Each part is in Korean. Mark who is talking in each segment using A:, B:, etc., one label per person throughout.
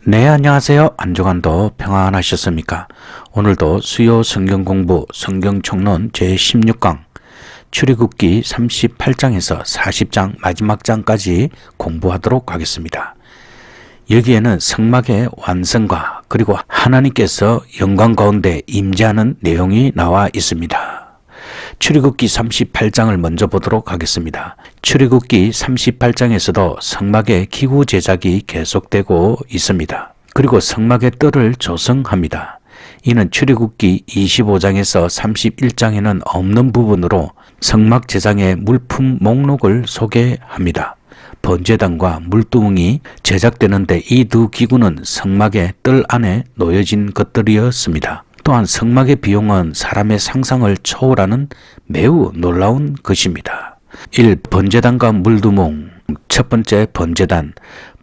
A: 네, 안녕하세요. 한 주간도 평안하셨습니까? 오늘도 수요 성경 공부 성경 총론 제16강 출애굽기 38장에서 40장 마지막 장까지 공부하도록 하겠습니다. 여기에는 성막의 완성과 그리고 하나님께서 영광 가운데 임재하는 내용이 나와 있습니다. 출애굽기 38장을 먼저 보도록 하겠습니다. 출애굽기 38장에서도 성막의 기구 제작이 계속되고 있습니다. 그리고 성막의 뜰을 조성합니다. 이는 출애굽기 25장에서 31장에는 없는 부분으로 성막 제작의 물품 목록을 소개합니다. 번제단과 물두멍이 제작되는데 이 두 기구는 성막의 뜰 안에 놓여진 것들이었습니다. 또한 성막의 비용은 사람의 상상을 초월하는 매우 놀라운 것입니다. 1. 번제단과 물두멍. 첫 번째 번제단.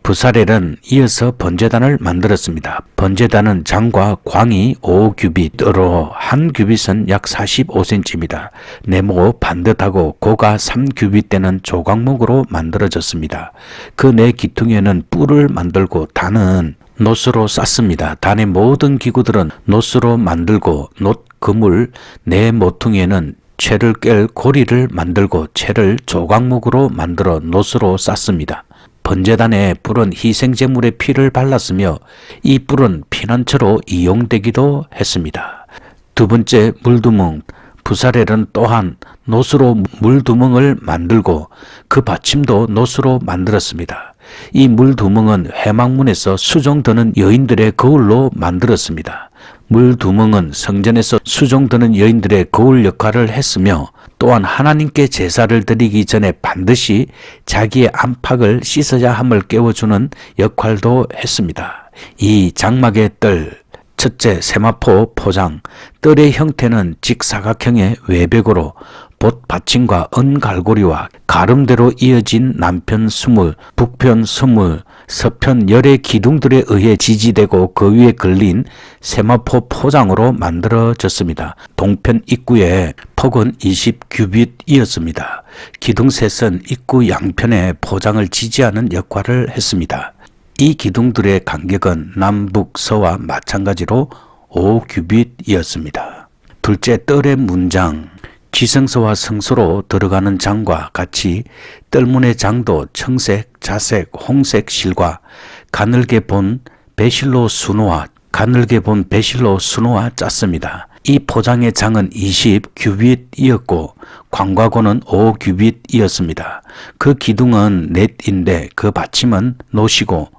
A: 부사렐은 이어서 번제단을 만들었습니다. 번제단은 장과 광이 5규빗으로 한 규빗은 약 45cm입니다. 네모 반듯하고 고가 3규빗 되는 조각목으로 만들어졌습니다. 그 네 기퉁에는 뿔을 만들고 단은 놋으로 쌌습니다. 단의 모든 기구들은 놋으로 만들고 놋 그물 네 모퉁이에는 채를 깰 고리를 만들고 채를 조각목으로 만들어 놋으로 쌌습니다. 번제단의 뿔은 희생제물의 피를 발랐으며 이 뿔은 피난처로 이용되기도 했습니다. 두 번째 물두멍. 부사렐은 또한 놋으로 물두멍을 만들고 그 받침도 놋으로 만들었습니다. 이 물두멍은 회막문에서 수종드는 여인들의 거울로 만들었습니다. 물두멍은 성전에서 수종드는 여인들의 거울 역할을 했으며 또한 하나님께 제사를 드리기 전에 반드시 자기의 안팎을 씻어야 함을 깨워주는 역할도 했습니다. 이 장막의 뜰, 첫째 세마포 포장. 뜰의 형태는 직사각형의 외벽으로 봇 받침과 은갈고리와 가름대로 이어진 남편 20, 북편 20, 서편 10의 기둥들에 의해 지지되고 그 위에 걸린 세마포 포장으로 만들어졌습니다. 동편 입구의 폭은 20규빗이었습니다. 기둥셋은 입구 양편의 포장을 지지하는 역할을 했습니다. 이 기둥들의 간격은 남북서와 마찬가지로 5규빗이었습니다. 둘째 뜰의 문장. 지성소와 성소로 들어가는 장과 같이 뜰문의 장도 청색, 자색, 홍색 실과 가늘게 본 배실로 순호와 짰습니다. 이 포장의 장은 20규빗이었고 광과고는 5규빗이었습니다. 그 기둥은 넷인데 그 받침은 놋이고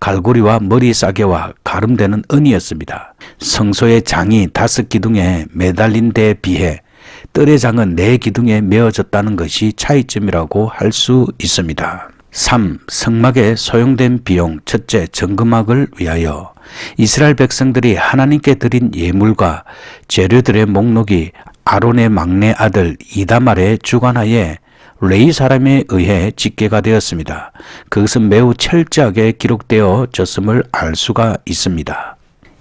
A: 갈고리와 머리 싸개와 가름되는 은이었습니다. 성소의 장이 5기둥에 매달린 데에 비해 뜰의 장은 4기둥에 메어졌다는 것이 차이점이라고 할 수 있습니다. 3. 성막에 소용된 비용. 첫째, 정금악을 위하여. 이스라엘 백성들이 하나님께 드린 예물과 재료들의 목록이 아론의 막내 아들 이다말의 주관하에 레위 사람에 의해 집계가 되었습니다. 그것은 매우 철저하게 기록되어졌음을 알 수가 있습니다.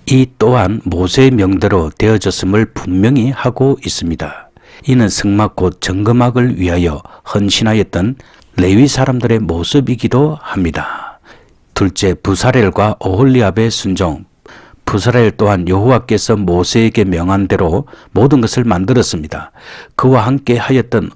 A: 이 또한 모세의 명대로 되어졌음을 분명히 하고 있습니다. 이는 성막 곧 정금악을 위하여 헌신하였던 레위 사람들의 모습이기도 합니다. 둘째, 부사렐과 오홀리압의 순종. 부사렐 또한 여호와께서 모세에게 명한 대로 모든 것을 만들었습니다. 그와 함께 하였던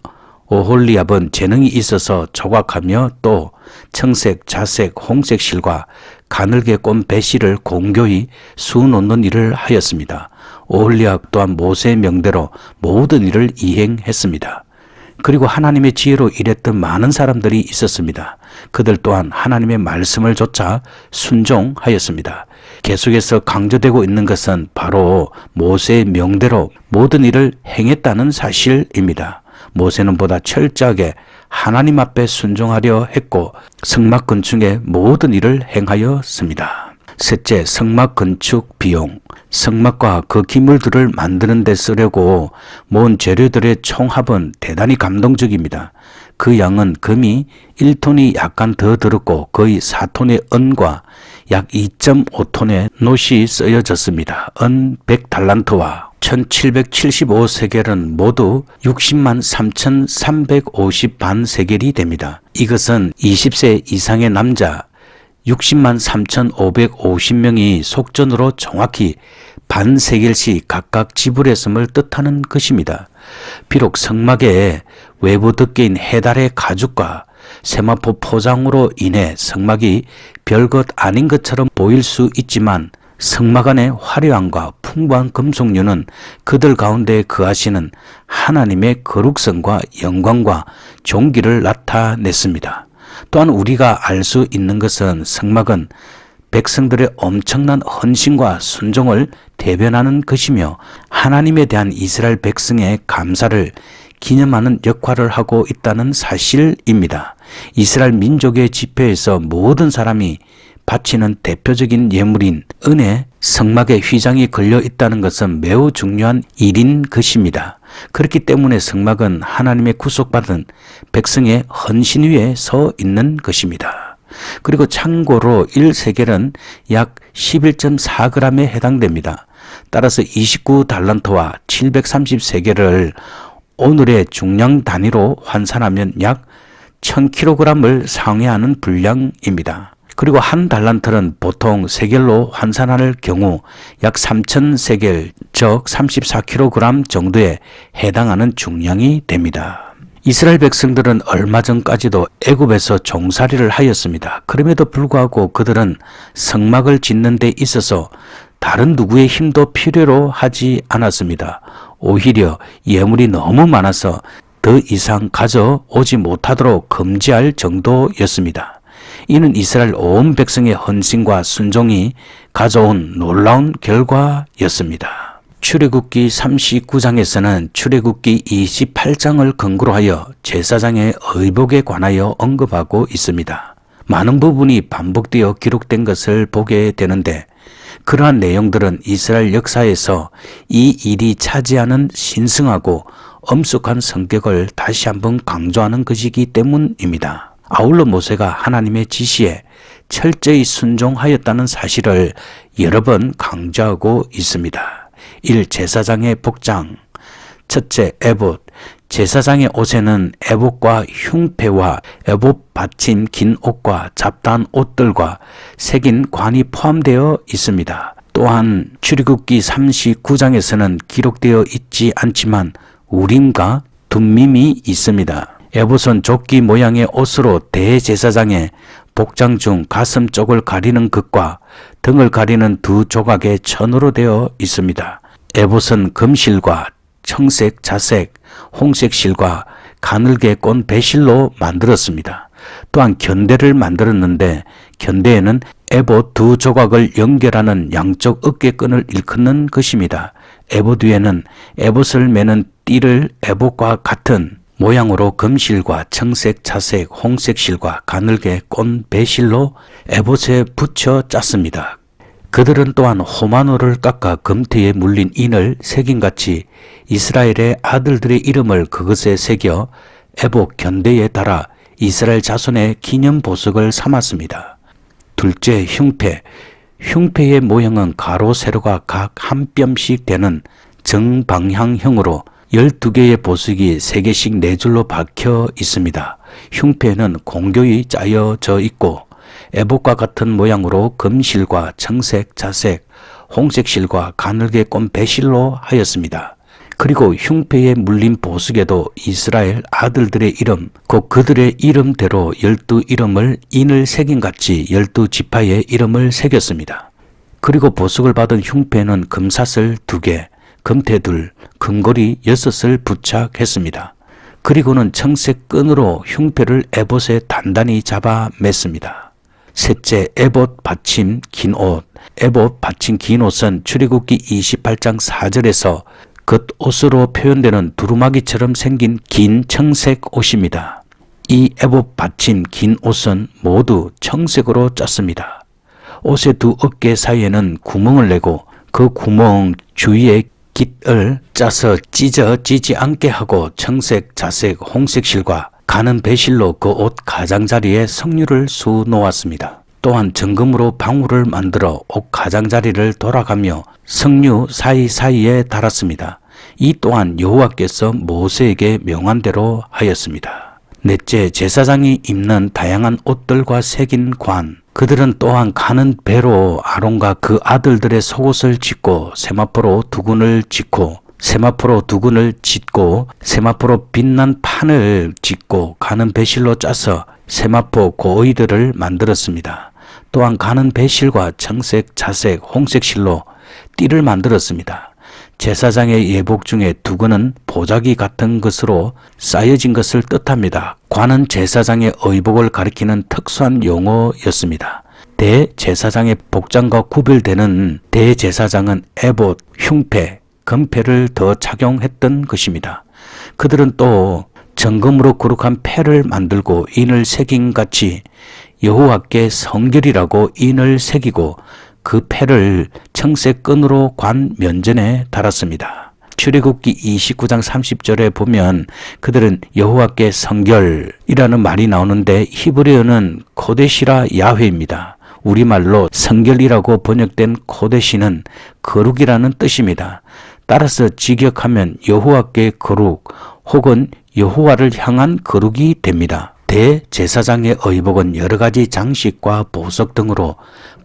A: 오홀리압은 재능이 있어서 조각하며 또 청색, 자색, 홍색 실과 가늘게 꼰 배실을 공교히 수놓는 일을 하였습니다. 오홀리압 또한 모세의 명대로 모든 일을 이행했습니다. 그리고 하나님의 지혜로 일했던 많은 사람들이 있었습니다. 그들 또한 하나님의 말씀을 조차 순종하였습니다. 계속해서 강조되고 있는 것은 바로 모세의 명대로 모든 일을 행했다는 사실입니다. 모세는 보다 철저하게 하나님 앞에 순종하려 했고 성막 건축의 모든 일을 행하였습니다. 셋째, 성막 건축 비용. 성막과 그 기물들을 만드는 데 쓰려고 모은 재료들의 총합은 대단히 감동적입니다. 그 양은 금이 1톤이 약간 더 들었고 거의 4톤의 은과 약 2.5톤의 놋이 쓰여졌습니다. 은 100달란트와 1775세겔은 모두 60만 3,350 반세겔이 됩니다. 이것은 20세 이상의 남자 60만 3,550명이 속전으로 정확히 반 세겔씩 각각 지불했음을 뜻하는 것입니다. 비록 성막에 외부 덮개인 해달의 가죽과 세마포 포장으로 인해 성막이 별것 아닌 것처럼 보일 수 있지만 성막 안의 화려함과 풍부한 금속류는 그들 가운데 거하시는 하나님의 거룩성과 영광과 존귀를 나타냈습니다. 또한 우리가 알 수 있는 것은 성막은 백성들의 엄청난 헌신과 순종을 대변하는 것이며 하나님에 대한 이스라엘 백성의 감사를 기념하는 역할을 하고 있다는 사실입니다. 이스라엘 민족의 집회에서 모든 사람이 바치는 대표적인 예물인 은혜 성막에 휘장이 걸려 있다는 것은 매우 중요한 일인 것입니다. 그렇기 때문에 성막은 하나님의 구속받은 백성의 헌신 위에 서 있는 것입니다. 그리고 참고로 1세겔은 약 11.4g에 해당됩니다. 따라서 29달란트와 730세겔을 오늘의 중량 단위로 환산하면 약 1000kg을 상회하는 분량입니다. 그리고 한 달란트는 보통 세겔로 환산할 경우 약 3000세겔, 즉 34kg 정도에 해당하는 중량이 됩니다. 이스라엘 백성들은 얼마 전까지도 애굽에서 종살이를 하였습니다. 그럼에도 불구하고 그들은 성막을 짓는 데 있어서 다른 누구의 힘도 필요로 하지 않았습니다. 오히려 예물이 너무 많아서 더 이상 가져오지 못하도록 금지할 정도였습니다. 이는 이스라엘 온 백성의 헌신과 순종이 가져온 놀라운 결과였습니다. 출애굽기 39장에서는 출애굽기 28장을 근거로 하여 제사장의 의복에 관하여 언급하고 있습니다. 많은 부분이 반복되어 기록된 것을 보게 되는데 그러한 내용들은 이스라엘 역사에서 이 일이 차지하는 신성하고 엄숙한 성격을 다시 한번 강조하는 것이기 때문입니다. 아울러 모세가 하나님의 지시에 철저히 순종하였다는 사실을 여러 번 강조하고 있습니다. 1. 제사장의 복장. 첫째, 에봇. 제사장의 옷에는 에봇과 흉패와 에봇 받침 긴 옷과 잡다한 옷들과 새긴 관이 포함되어 있습니다. 또한 출애굽기 39장에서는 기록되어 있지 않지만 우림과 둠밈이 있습니다. 에봇은 조끼 모양의 옷으로 대제사장의 복장 중 가슴 쪽을 가리는 것과 등을 가리는 두 조각의 천으로 되어 있습니다. 에봇은 금실과 청색, 자색, 홍색 실과 가늘게 꼰 배실로 만들었습니다. 또한 견대를 만들었는데 견대에는 에봇 두 조각을 연결하는 양쪽 어깨끈을 일컫는 것입니다. 에봇 위에는 에봇을 매는 띠를 에봇과 같은 모양으로 금실과 청색, 자색, 홍색 실과 가늘게 꼰 배실로 에봇에 붙여 짰습니다. 그들은 또한 호마노를 깎아 금태에 물린 인을 새김같이 이스라엘의 아들들의 이름을 그것에 새겨 에봇 견대에 달아 이스라엘 자손의 기념 보석을 삼았습니다. 둘째, 흉패. 흉패의 모형은 가로 세로가 각 한 뼘씩 되는 정방향형으로 12개의 보석이 3개씩 4줄로 박혀 있습니다. 흉패에는 공교히 짜여져 있고 에봇과 같은 모양으로 금실과 청색, 자색, 홍색 실과 가늘게 꼰 배실로 하였습니다. 그리고 흉패에 물린 보석에도 이스라엘 아들들의 이름, 곧 그들의 이름대로 12이름을 인을 새김같이 12지파의 이름을 새겼습니다. 그리고 보석을 받은 흉패에는 금사슬 2개, 금태 2, 금고리 6을 부착했습니다. 그리고는 청색 끈으로 흉패를 에봇에 단단히 잡아 맸습니다. 셋째, 에봇 받침 긴 옷. 에봇 받침 긴 옷은 출애굽기 28장 4절에서 겉옷으로 표현되는 두루마기처럼 생긴 긴 청색 옷입니다. 이 에봇 받침 긴 옷은 모두 청색으로 짰습니다. 옷의 두 어깨 사이에는 구멍을 내고 그 구멍 주위에 깃을 짜서 찢어지지 않게 하고 청색, 자색, 홍색 실과 가는 배실로 그 옷 가장자리에 석류를 수놓았습니다. 또한 정금으로 방울을 만들어 옷 가장자리를 돌아가며 석류 사이사이에 달았습니다. 이 또한 여호와께서 모세에게 명한 대로 하였습니다. 넷째, 제사장이 입는 다양한 옷들과 새긴 관. 그들은 또한 가는 배로 아론과 그 아들들의 속옷을 짓고 세마포로 두근을 짓고 세마포로 빛난 판을 짓고 가는 배실로 짜서 세마포 고의들을 만들었습니다. 또한 가는 배실과 청색, 자색, 홍색 실로 띠를 만들었습니다. 제사장의 예복 중에 두근은 보자기 같은 것으로 쌓여진 것을 뜻합니다. 관은 제사장의 의복을 가리키는 특수한 용어였습니다. 대제사장의 복장과 구별되는 대제사장은 에봇, 흉패, 금패를 더 착용했던 것입니다. 그들은 또 정금으로 거룩한 패를 만들고 인을 새긴 같이 여호와께 성결이라고 인을 새기고 그 패를 청색 끈으로 관 면전에 달았습니다. 출애굽기 29장 30절에 보면 그들은 여호와께 성결이라는 말이 나오는데 히브리어는 코데시라 야훼입니다. 우리말로 성결이라고 번역된 코데시는 거룩이라는 뜻입니다. 따라서 직역하면 여호와께 거룩 혹은 여호와를 향한 거룩이 됩니다. 대제사장의 의복은 여러 가지 장식과 보석 등으로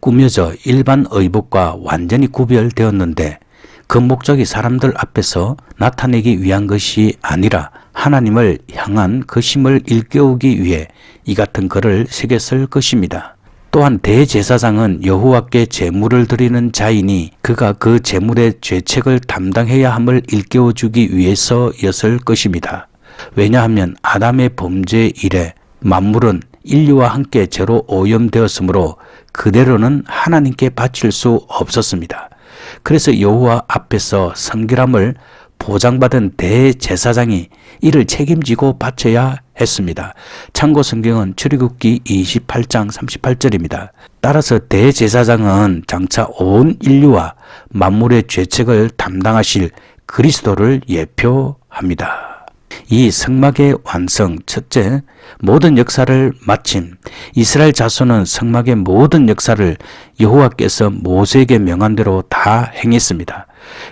A: 꾸며져 일반 의복과 완전히 구별되었는데 그 목적이 사람들 앞에서 나타내기 위한 것이 아니라 하나님을 향한 그 심을 일깨우기 위해 이 같은 글을 새겼을 것입니다. 또한 대제사장은 여호와께 제물을 드리는 자이니 그가 그 제물의 죄책을 담당해야 함을 일깨워주기 위해서였을 것입니다. 왜냐하면 아담의 범죄 이래 만물은 인류와 함께 죄로 오염되었으므로 그대로는 하나님께 바칠 수 없었습니다. 그래서 여호와 앞에서 성결함을 보장받은 대제사장이 이를 책임지고 바쳐야 했습니다. 참고 성경은 출애굽기 28장 38절입니다. 따라서 대제사장은 장차 온 인류와 만물의 죄책을 담당하실 그리스도를 예표합니다. 이 성막의 완성, 첫째, 모든 역사를 마침 이스라엘 자손은 성막의 모든 역사를 여호와께서 모세에게 명한 대로 다 행했습니다.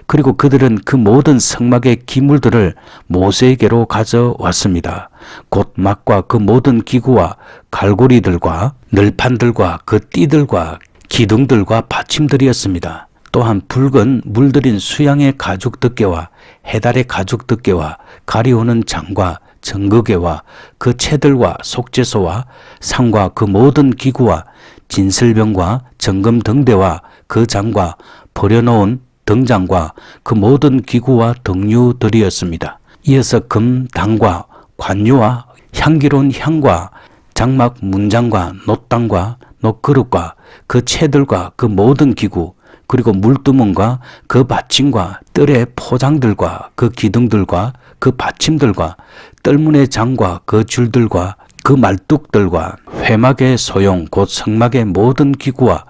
A: 그리고 그들은 그 모든 성막의 기물들을 모세에게로 가져왔습니다. 곧 막과 그 모든 기구와 갈고리들과 널판들과 그 띠들과 기둥들과 받침들이었습니다. 또한 붉은 물들인 수양의 가죽 덮개와 해달의 가죽 덮개와 가리우는 장과 정거개와 그 채들과 속죄소와 상과 그 모든 기구와 진설병과 정금 등대와 그 장과 버려놓은 등장과 그 모든 기구와 등류들이었습니다. 이어서 금당과 관유와 향기로운 향과 장막 문장과 놋당과 놋그릇과 그 채들과 그 모든 기구 그리고 물두멍과 그 받침과 뜰의 포장들과 그 기둥들과 그 받침들과 뜰문의 장과 그 줄들과 그 말뚝들과 회막의 소용 곧 성막의 모든 기구와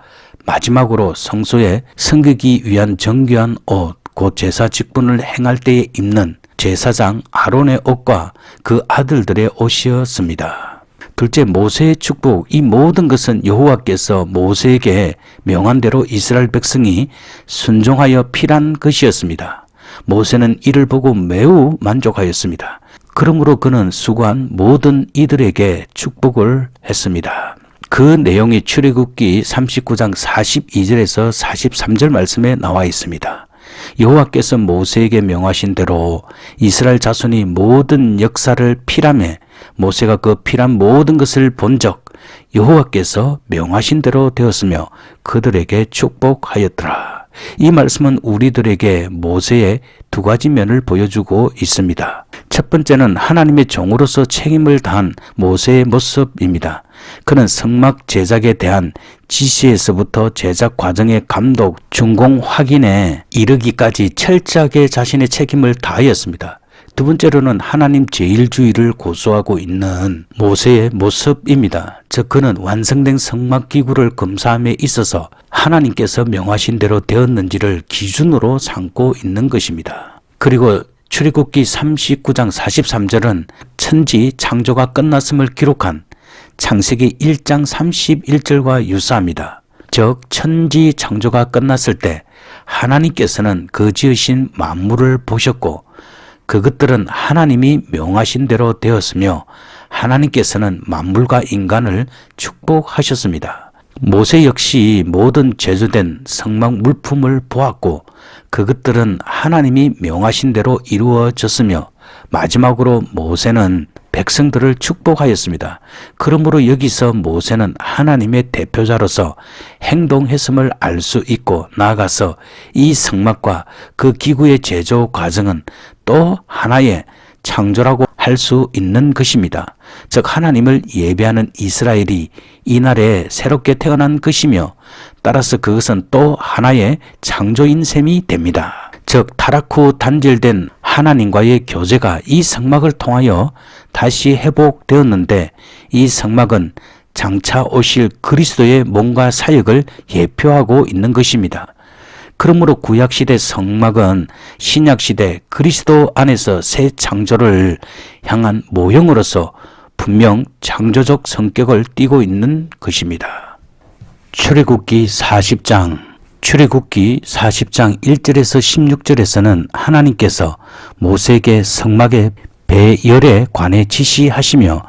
A: 마지막으로 성소에 섬기기 위한 정교한 옷 곧 제사 직분을 행할 때에 입는 제사장 아론의 옷과 그 아들들의 옷이었습니다. 둘째, 모세의 축복. 이 모든 것은 여호와께서 모세에게 명한 대로 이스라엘 백성이 순종하여 필한 것이었습니다. 모세는 이를 보고 매우 만족하였습니다. 그러므로 그는 수고한 모든 이들에게 축복을 했습니다. 그 내용이 출애굽기 39장 42절에서 43절 말씀에 나와 있습니다. 여호와께서 모세에게 명하신 대로 이스라엘 자손이 모든 역사를 필함에 모세가 그 필한 모든 것을 본적 여호와께서 명하신 대로 되었으며 그들에게 축복하였더라. 이 말씀은 우리들에게 모세의 두 가지 면을 보여주고 있습니다. 첫 번째는 하나님의 종으로서 책임을 다한 모세의 모습입니다. 그는 성막 제작에 대한 지시에서부터 제작 과정의 감독, 준공 확인에 이르기까지 철저하게 자신의 책임을 다하였습니다. 두 번째로는 하나님 제일주의를 고수하고 있는 모세의 모습입니다. 즉 그는 완성된 성막 기구를 검사함에 있어서 하나님께서 명하신 대로 되었는지를 기준으로 삼고 있는 것입니다. 그리고 출애굽기 39장 43절은 천지 창조가 끝났음을 기록한 창세기 1장 31절과 유사합니다. 즉 천지 창조가 끝났을 때 하나님께서는 그 지으신 만물을 보셨고 그것들은 하나님이 명하신 대로 되었으며 하나님께서는 만물과 인간을 축복하셨습니다. 모세 역시 모든 제조된 성막 물품을 보았고 그것들은 하나님이 명하신 대로 이루어졌으며 마지막으로 모세는 백성들을 축복하였습니다. 그러므로 여기서 모세는 하나님의 대표자로서 행동했음을 알 수 있고 나아가서 이 성막과 그 기구의 제조 과정은 또 하나의 창조라고 할 수 있는 것입니다. 즉 하나님을 예배하는 이스라엘이 이날에 새롭게 태어난 것이며 따라서 그것은 또 하나의 창조인 셈이 됩니다. 즉 타락 후 단절된 하나님과의 교제가 이 성막을 통하여 다시 회복되었는데 이 성막은 장차 오실 그리스도의 몸과 사역을 예표하고 있는 것입니다. 그러므로 구약시대 성막은 신약시대 그리스도 안에서 새 창조를 향한 모형으로서 분명 창조적 성격을 띠고 있는 것입니다. 출애굽기 40장 1절에서 16절에서는 하나님께서 모세에게 성막의 배열에 관해 지시하시며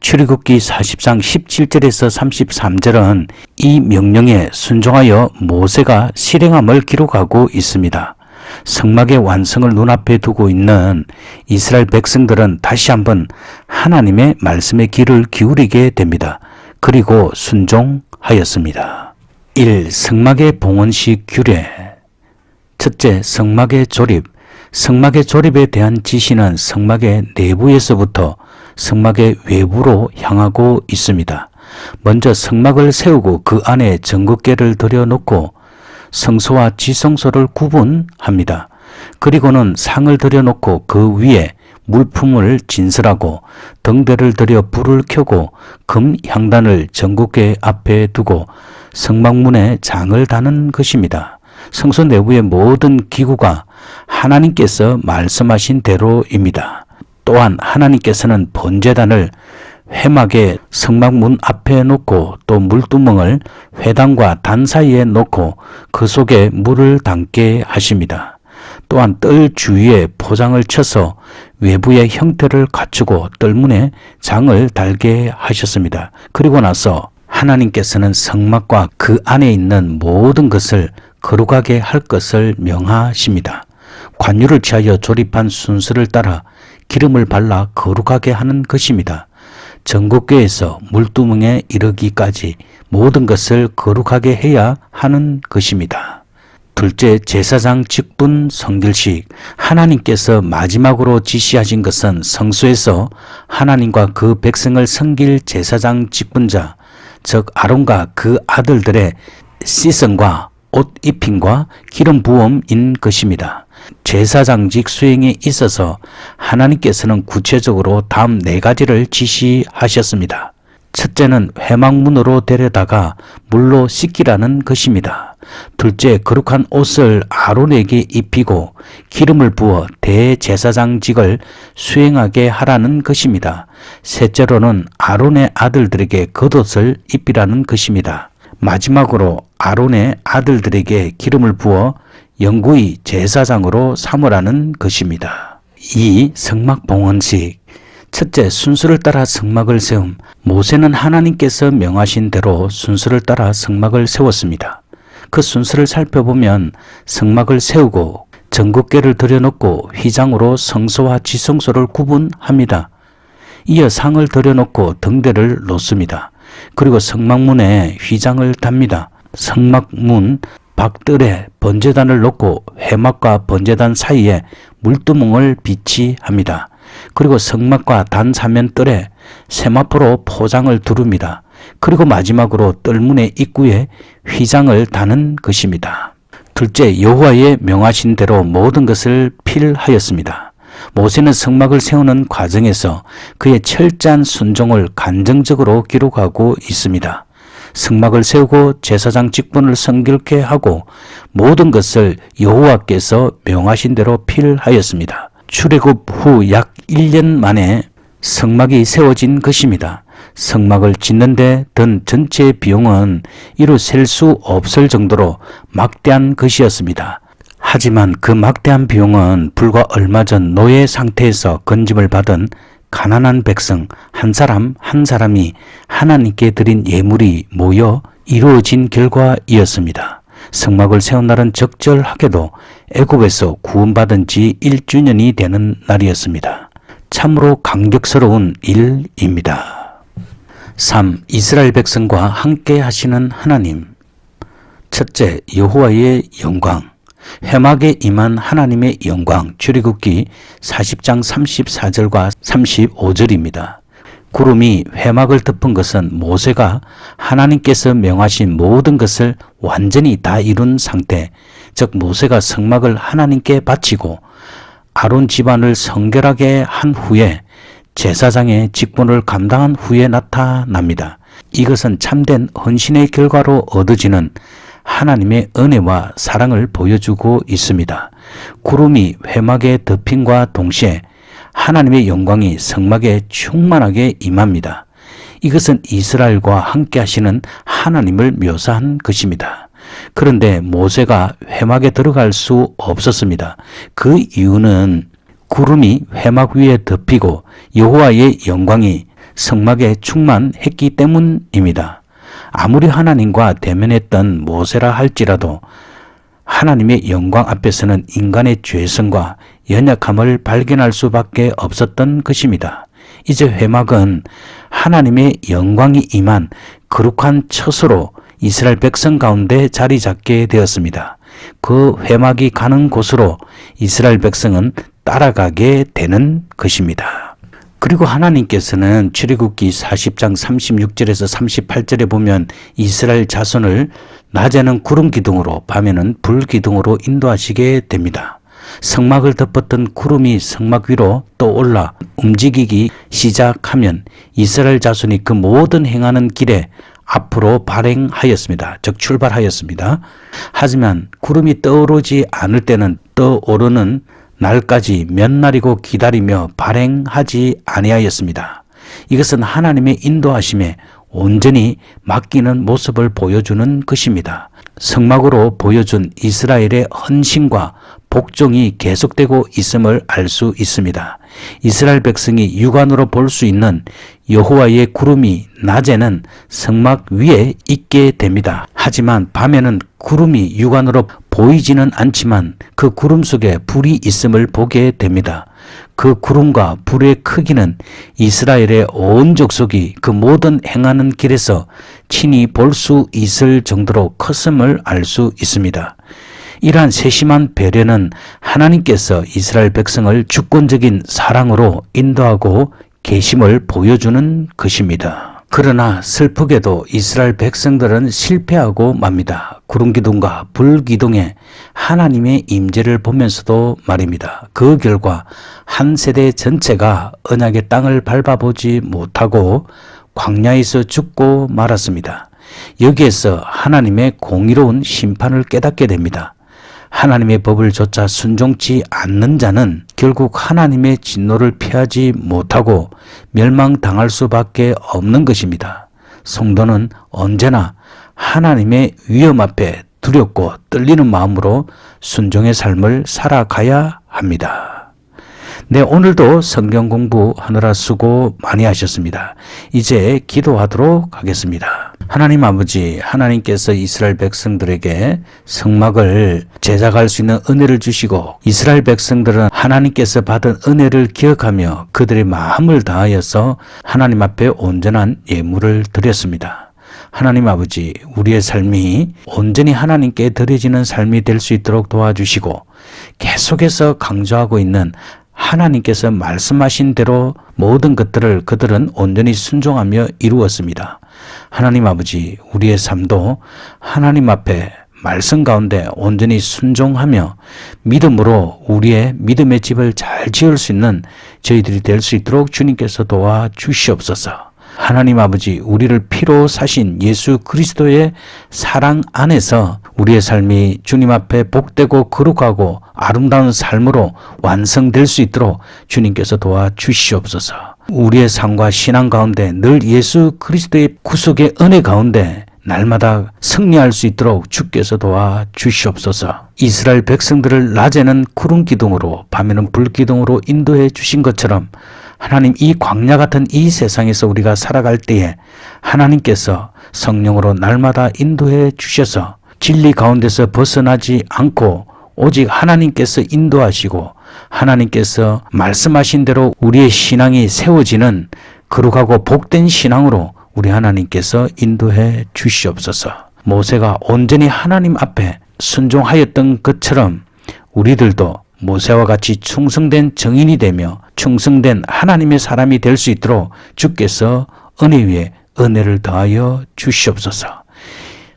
A: 출애굽기 40장 17절에서 33절은 이 명령에 순종하여 모세가 실행함을 기록하고 있습니다. 성막의 완성을 눈앞에 두고 있는 이스라엘 백성들은 다시 한번 하나님의 말씀에 귀를 기울이게 됩니다. 그리고 순종하였습니다. 1. 성막의 봉헌식 규례. 첫째, 성막의 조립. 성막의 조립에 대한 지시는 성막의 내부에서부터 성막의 외부로 향하고 있습니다. 먼저 성막을 세우고 그 안에 전극궤를 들여놓고 성소와 지성소를 구분합니다. 그리고는 상을 들여놓고 그 위에 물품을 진설하고 등대를 들여 불을 켜고 금 향단을 전극궤 앞에 두고 성막문에 장을 다는 것입니다. 성소 내부의 모든 기구가 하나님께서 말씀하신 대로입니다. 또한 하나님께서는 번제단을 회막의 성막문 앞에 놓고 또 물두멍을 회당과 단 사이에 놓고 그 속에 물을 담게 하십니다. 또한 뜰 주위에 포장을 쳐서 외부의 형태를 갖추고 뜰문에 장을 달게 하셨습니다. 그리고 나서 하나님께서는 성막과 그 안에 있는 모든 것을 거룩하게 할 것을 명하십니다. 관유를 취하여 조립한 순서를 따라 기름을 발라 거룩하게 하는 것입니다. 전국교에서 물두멍에 이르기까지 모든 것을 거룩하게 해야 하는 것입니다. 둘째, 제사장 직분 성결식. 하나님께서 마지막으로 지시하신 것은 성소에서 하나님과 그 백성을 섬길 제사장 직분자, 즉 아론과 그 아들들의 씻음과 옷 입힘과 기름 부음인 것입니다. 제사장직 수행에 있어서 하나님께서는 구체적으로 다음 4가지를 지시하셨습니다. 첫째는 회막문으로 데려다가 물로 씻기라는 것입니다. 둘째, 거룩한 옷을 아론에게 입히고 기름을 부어 대제사장직을 수행하게 하라는 것입니다. 셋째로는 아론의 아들들에게 겉옷을 입히라는 것입니다. 마지막으로 아론의 아들들에게 기름을 부어 영구히 제사장으로 삼으라는 것입니다. 2. 성막 봉헌식. 첫째, 순서를 따라 성막을 세움. 모세는 하나님께서 명하신 대로 순서를 따라 성막을 세웠습니다. 그 순서를 살펴보면 성막을 세우고 전극궤를 들여놓고 휘장으로 성소와 지성소를 구분합니다. 이어 상을 들여놓고 등대를 놓습니다. 그리고 성막문에 휘장을 답니다. 성막문 밖뜰에 번제단을 놓고 회막과 번제단 사이에 물두멍을 비치합니다. 그리고 성막과 단 사면뜰에 세마포로 포장을 두릅니다. 그리고 마지막으로 뜰문의 입구에 휘장을 다는 것입니다. 둘째, 여호와의 명하신 대로 모든 것을 필하였습니다. 모세는 성막을 세우는 과정에서 그의 철저한 순종을 간증적으로 기록하고 있습니다. 성막을 세우고 제사장 직분을 성결케 하고 모든 것을 여호와께서 명하신 대로 필하였습니다. 출애굽 후 약 1년 만에 성막이 세워진 것입니다. 성막을 짓는 데 든 전체 비용은 이루 셀 수 없을 정도로 막대한 것이었습니다. 하지만 그 막대한 비용은 불과 얼마 전 노예 상태에서 건짐을 받은 가난한 백성 한 사람 한 사람이 하나님께 드린 예물이 모여 이루어진 결과이었습니다. 성막을 세운 날은 적절하게도 애굽에서 구원받은 지 1주년이 되는 날이었습니다. 참으로 감격스러운 일입니다. 3. 이스라엘 백성과 함께 하시는 하나님. 첫째, 여호와의 영광. 회막에 임한 하나님의 영광. 출애굽기 40장 34절과 35절입니다. 구름이 회막을 덮은 것은 모세가 하나님께서 명하신 모든 것을 완전히 다 이룬 상태, 즉 모세가 성막을 하나님께 바치고 아론 집안을 성결하게 한 후에 제사장의 직분을 감당한 후에 나타납니다. 이것은 참된 헌신의 결과로 얻어지는 하나님의 은혜와 사랑을 보여주고 있습니다. 구름이 회막에 덮임과 동시에 하나님의 영광이 성막에 충만하게 임합니다. 이것은 이스라엘과 함께 하시는 하나님을 묘사한 것입니다. 그런데 모세가 회막에 들어갈 수 없었습니다. 그 이유는 구름이 회막 위에 덮이고 여호와의 영광이 성막에 충만했기 때문입니다. 아무리 하나님과 대면했던 모세라 할지라도 하나님의 영광 앞에서는 인간의 죄성과 연약함을 발견할 수밖에 없었던 것입니다. 이제 회막은 하나님의 영광이 임한 거룩한 처소로 이스라엘 백성 가운데 자리 잡게 되었습니다. 그 회막이 가는 곳으로 이스라엘 백성은 따라가게 되는 것입니다. 그리고 하나님께서는 출애굽기 40장 36절에서 38절에 보면 이스라엘 자손을 낮에는 구름 기둥으로 밤에는 불 기둥으로 인도하시게 됩니다. 성막을 덮었던 구름이 성막 위로 떠올라 움직이기 시작하면 이스라엘 자손이 그 모든 행하는 길에 앞으로 발행하였습니다. 즉 출발하였습니다. 하지만 구름이 떠오르지 않을 때는 떠오르는 날까지 몇 날이고 기다리며 발행하지 아니하였습니다. 이것은 하나님의 인도하심에 온전히 맡기는 모습을 보여주는 것입니다. 성막으로 보여준 이스라엘의 헌신과 복종이 계속되고 있음을 알 수 있습니다. 이스라엘 백성이 육안으로 볼 수 있는 여호와의 구름이 낮에는 성막 위에 있게 됩니다. 하지만 밤에는 구름이 육안으로 보이지는 않지만 그 구름 속에 불이 있음을 보게 됩니다. 그 구름과 불의 크기는 이스라엘의 온 족속이 그 모든 행하는 길에서 친히 볼 수 있을 정도로 컸음을 알 수 있습니다. 이러한 세심한 배려는 하나님께서 이스라엘 백성을 주권적인 사랑으로 인도하고 계심을 보여주는 것입니다. 그러나 슬프게도 이스라엘 백성들은 실패하고 맙니다. 구름기둥과 불기둥에 하나님의 임재를 보면서도 말입니다. 그 결과 한 세대 전체가 언약의 땅을 밟아보지 못하고 광야에서 죽고 말았습니다. 여기에서 하나님의 공의로운 심판을 깨닫게 됩니다. 하나님의 법을 조차 순종치 않는 자는 결국 하나님의 진노를 피하지 못하고 멸망당할 수밖에 없는 것입니다. 성도는 언제나 하나님의 위엄 앞에 두렵고 떨리는 마음으로 순종의 삶을 살아가야 합니다. 네, 오늘도 성경 공부하느라 수고 많이 하셨습니다. 이제 기도하도록 하겠습니다. 하나님 아버지, 하나님께서 이스라엘 백성들에게 성막을 제작할 수 있는 은혜를 주시고 이스라엘 백성들은 하나님께서 받은 은혜를 기억하며 그들의 마음을 다하여서 하나님 앞에 온전한 예물을 드렸습니다. 하나님 아버지, 우리의 삶이 온전히 하나님께 드려지는 삶이 될 수 있도록 도와주시고 계속해서 강조하고 있는 하나님께서 말씀하신 대로 모든 것들을 그들은 온전히 순종하며 이루었습니다. 하나님 아버지, 우리의 삶도 하나님 앞에 말씀 가운데 온전히 순종하며 믿음으로 우리의 믿음의 집을 잘 지을 수 있는 저희들이 될 수 있도록 주님께서 도와주시옵소서. 하나님 아버지, 우리를 피로 사신 예수 그리스도의 사랑 안에서 우리의 삶이 주님 앞에 복되고 거룩하고 아름다운 삶으로 완성될 수 있도록 주님께서 도와주시옵소서. 우리의 삶과 신앙 가운데 늘 예수 그리스도의 구속의 은혜 가운데 날마다 승리할 수 있도록 주께서 도와주시옵소서. 이스라엘 백성들을 낮에는 구름 기둥으로 밤에는 불 기둥으로 인도해 주신 것처럼 하나님, 이 광야 같은 이 세상에서 우리가 살아갈 때에 하나님께서 성령으로 날마다 인도해 주셔서 진리 가운데서 벗어나지 않고 오직 하나님께서 인도하시고 하나님께서 말씀하신 대로 우리의 신앙이 세워지는 거룩하고 복된 신앙으로 우리 하나님께서 인도해 주시옵소서. 모세가 온전히 하나님 앞에 순종하였던 것처럼 우리들도 모세와 같이 충성된 증인이 되며 충성된 하나님의 사람이 될 수 있도록 주께서 은혜 위에 은혜를 더하여 주시옵소서.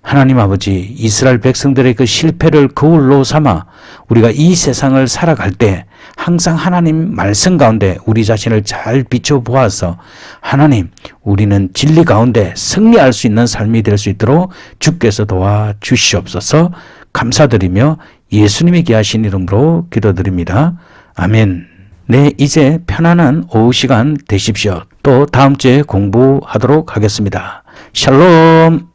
A: 하나님 아버지, 이스라엘 백성들의 그 실패를 거울로 삼아 우리가 이 세상을 살아갈 때 항상 하나님 말씀 가운데 우리 자신을 잘 비춰보아서 하나님, 우리는 진리 가운데 승리할 수 있는 삶이 될 수 있도록 주께서 도와주시옵소서. 감사드리며 예수님이 귀하신 이름으로 기도드립니다. 아멘. 네, 이제 편안한 오후 시간 되십시오. 또 다음 주에 공부하도록 하겠습니다. 샬롬.